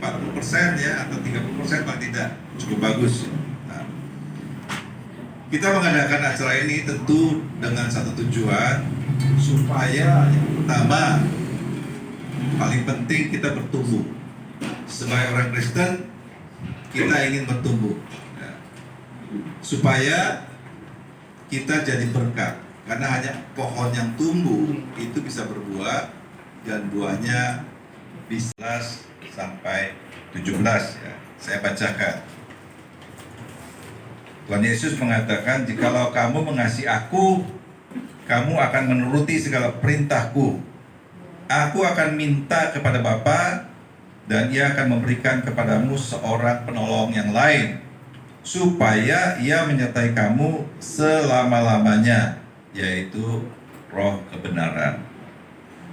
40% ya, atau 30% paling tidak, cukup bagus. Nah, kita mengadakan acara ini tentu dengan satu tujuan, supaya yang pertama, paling penting kita bertumbuh. Sebagai orang Kristen, kita ingin bertumbuh, ya, supaya kita jadi berkat. Karena hanya pohon yang tumbuh itu bisa berbuah, dan buahnya bisa sampai 17 ya. Saya bacakan. Tuhan Yesus mengatakan, "Jikalau kamu mengasihi aku, kamu akan menuruti segala perintahku. Aku akan minta kepada Bapa, dan Ia akan memberikan kepadamu seorang penolong yang lain, supaya Ia menyertai kamu selama-lamanya, yaitu Roh kebenaran."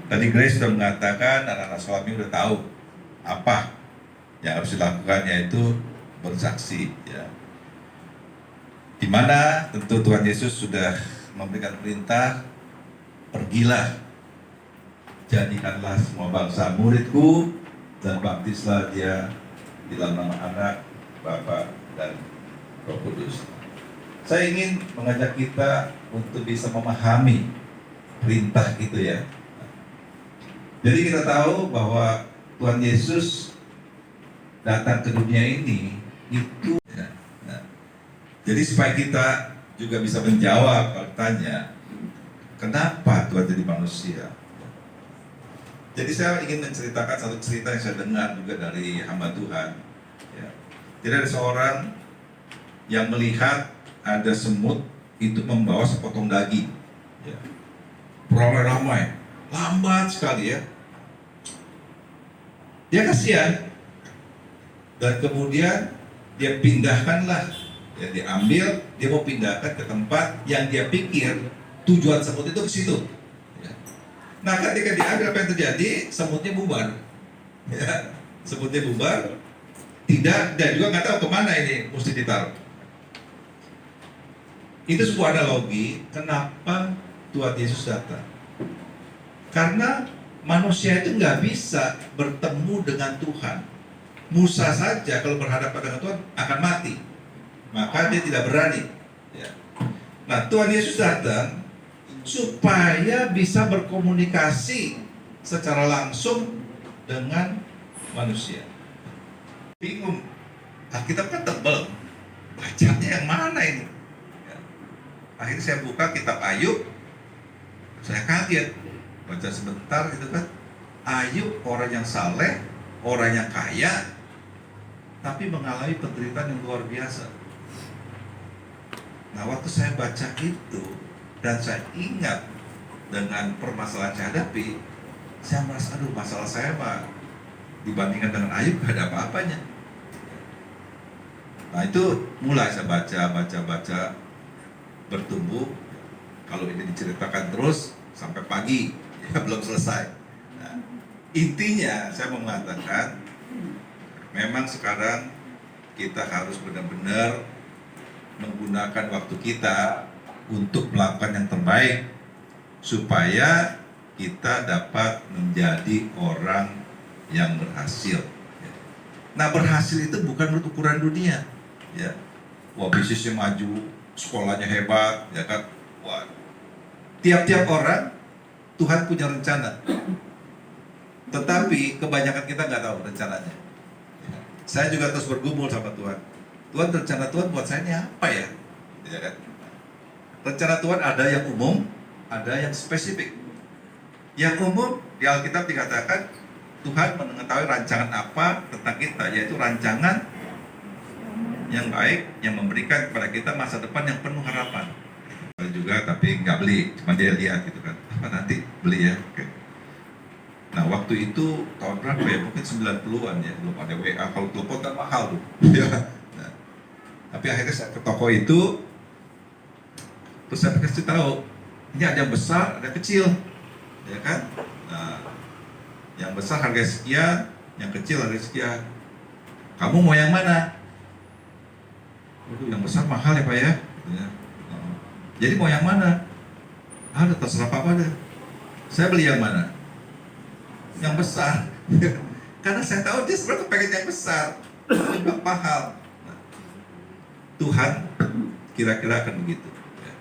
Tadi Grace sudah mengatakan, anak-anak suami sudah tahu apa yang harus dilakukan, yaitu bersaksi. Ya. Di mana tentu Tuhan Yesus sudah memberikan perintah, "Pergilah, jadikanlah semua bangsa muridku, dan baptislah dia di dalam nama Anak, Bapa, dan Roh Kudus." Saya ingin mengajak kita untuk bisa memahami perintah itu ya. Jadi kita tahu bahwa Tuhan Yesus datang ke dunia ini itu ya. Nah, jadi supaya kita juga bisa menjawab kalau tanya, kenapa Tuhan jadi manusia? Jadi saya ingin menceritakan satu cerita yang saya dengar juga dari hamba Tuhan. Ya. Jadi ada seorang yang melihat ada semut itu membawa sepotong daging. Ya. Ramai-ramai, lambat sekali ya. Dia kasihan, dan kemudian dia pindahkanlah, ya, diambil, dia mau pindahkan ke tempat yang dia pikir tujuan semut itu ke situ. Ya. Nah, ketika diambil, apa yang terjadi? Semutnya bubar. Ya, semutnya bubar. Tidak, dan juga nggak tahu kemana ini mesti ditaruh. Itu sebuah analogi kenapa Tuhan Yesus datang. Karena manusia itu nggak bisa bertemu dengan Tuhan. Musa saja kalau berhadapan dengan Tuhan akan mati, maka dia tidak berani. Ya. Nah, Tuhan Yesus datang supaya bisa berkomunikasi secara langsung dengan manusia. Bingung, Alkitab kan tebal, bacanya yang mana ini? Ya. Akhirnya saya buka kitab Ayub, saya kaget, baca sebentar gitu kan. Ayub orang yang saleh, orang yang kaya, tapi mengalami penderitaan yang luar biasa. Nah, waktu saya baca itu dan saya ingat dengan permasalahan saya hadapi, saya merasa, aduh, masalah saya mah dibandingkan dengan Ayub gak ada apa-apanya. Nah, itu mulai saya baca, bertumbuh. Kalau ini diceritakan terus sampai pagi, ya belum selesai. Nah, intinya saya mau mengatakan, memang sekarang kita harus benar-benar menggunakan waktu kita untuk melakukan yang terbaik, supaya kita dapat menjadi orang yang berhasil. Nah, berhasil itu bukan menurut ukuran dunia, ya. Wah, bisnisnya maju, sekolahnya hebat, ya kan. Wah, tiap-tiap orang Tuhan punya rencana, tetapi kebanyakan kita nggak tahu rencananya. Saya juga terus bergumul sama Tuhan. Tuhan, rencana Tuhan buat saya ini apa ya? Ya kan? Rencana Tuhan ada yang umum, ada yang spesifik. Yang umum di Alkitab dikatakan Tuhan mengetahui rancangan apa tentang kita, yaitu rancangan yang baik, yang memberikan kepada kita masa depan yang penuh harapan. Juga tapi nggak beli, cuma dia lihat gitu kan, apa nanti beli ya. Oke. Nah, waktu itu tahun berapa ya, mungkin 90-an ya, belum ada WA, kalau telepon kan mahal tuh. Nah, tapi akhirnya saya ke toko itu, terus saya kasih tahu, ini ada yang besar, ada yang kecil, ya kan. Nah, yang besar harga sekian, yang kecil harga sekian. Kamu mau yang mana? Waduh, yang besar mahal ya Pak ya. Jadi mau yang mana? Ada, terserah Papa deh. Saya beli yang mana? Yang besar. Karena saya tahu dia sebenarnya pengen yang besar, yang mahal. Nah, Tuhan kira-kira akan begitu. Ya.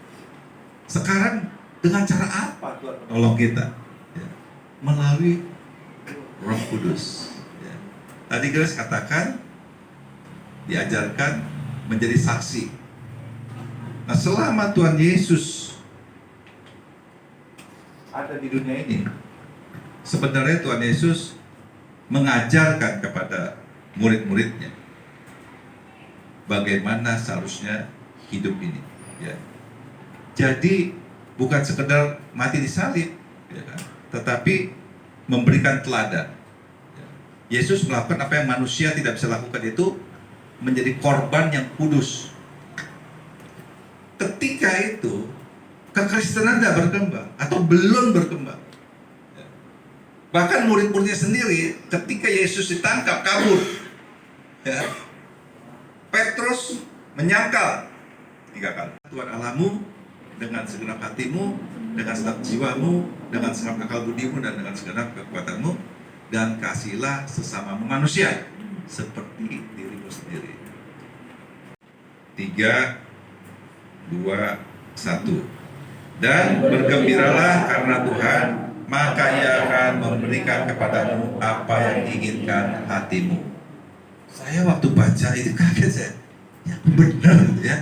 Sekarang dengan cara apa Tuhan menolong kita? Ya. Melalui Roh Kudus. Ya. Tadi Grace katakan, diajarkan menjadi saksi. Nah, selama Tuhan Yesus ada di dunia ini, sebenarnya Tuhan Yesus mengajarkan kepada murid-muridnya bagaimana seharusnya hidup ini. Ya. Jadi bukan sekedar mati di salib, ya kan? Tetapi memberikan teladan. Ya. Yesus melakukan apa yang manusia tidak bisa lakukan, itu menjadi korban yang kudus. Ketika itu kekristenan tidak berkembang atau belum berkembang. Bahkan murid-muridnya sendiri ketika Yesus ditangkap kabur, ya, Petrus menyangkal 3 kali. Tuhan Allahmu dengan segenap hatimu, dengan segenap jiwamu, dengan segenap akal budimu, dan dengan segenap kekuatanmu, dan kasihilah sesamamu manusia seperti dirimu sendiri. 3, 2, 1. Dan bergembiralah karena Tuhan, maka Ia akan memberikan kepadamu apa yang diinginkan hatimu. Saya waktu baca itu kaget saya. Ya benar ya.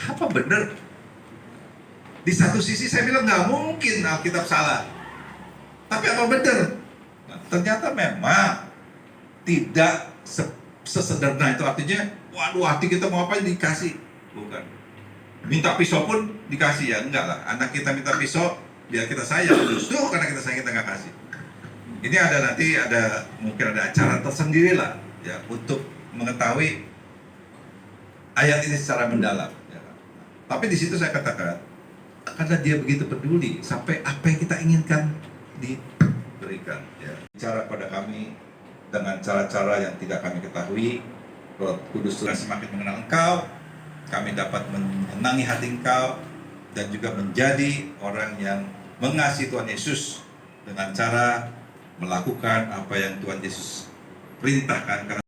Apa benar? Di satu sisi saya bilang nggak mungkin Alkitab salah. Tapi apa benar? Nah, ternyata memang tidak sesederhana itu. Artinya, waduh hati kita mau apa dikasih. Bukan. Minta pisau pun dikasih, ya enggak lah. Anak kita minta pisau biar kita sayang, justru karena kita sayang kita nggak kasih. Ini ada mungkin ada acara tersendiri lah ya untuk mengetahui ayat ini secara mendalam. Ya. Tapi di situ saya katakan karena Dia begitu peduli sampai apa yang kita inginkan diberikan. Ya. Bicara pada kami dengan cara-cara yang tidak kami ketahui. Roh Kudus sudah semakin mengenal Engkau, kami dapat menyenangi hati Engkau dan juga menjadi orang yang mengasihi Tuhan Yesus dengan cara melakukan apa yang Tuhan Yesus perintahkan, karena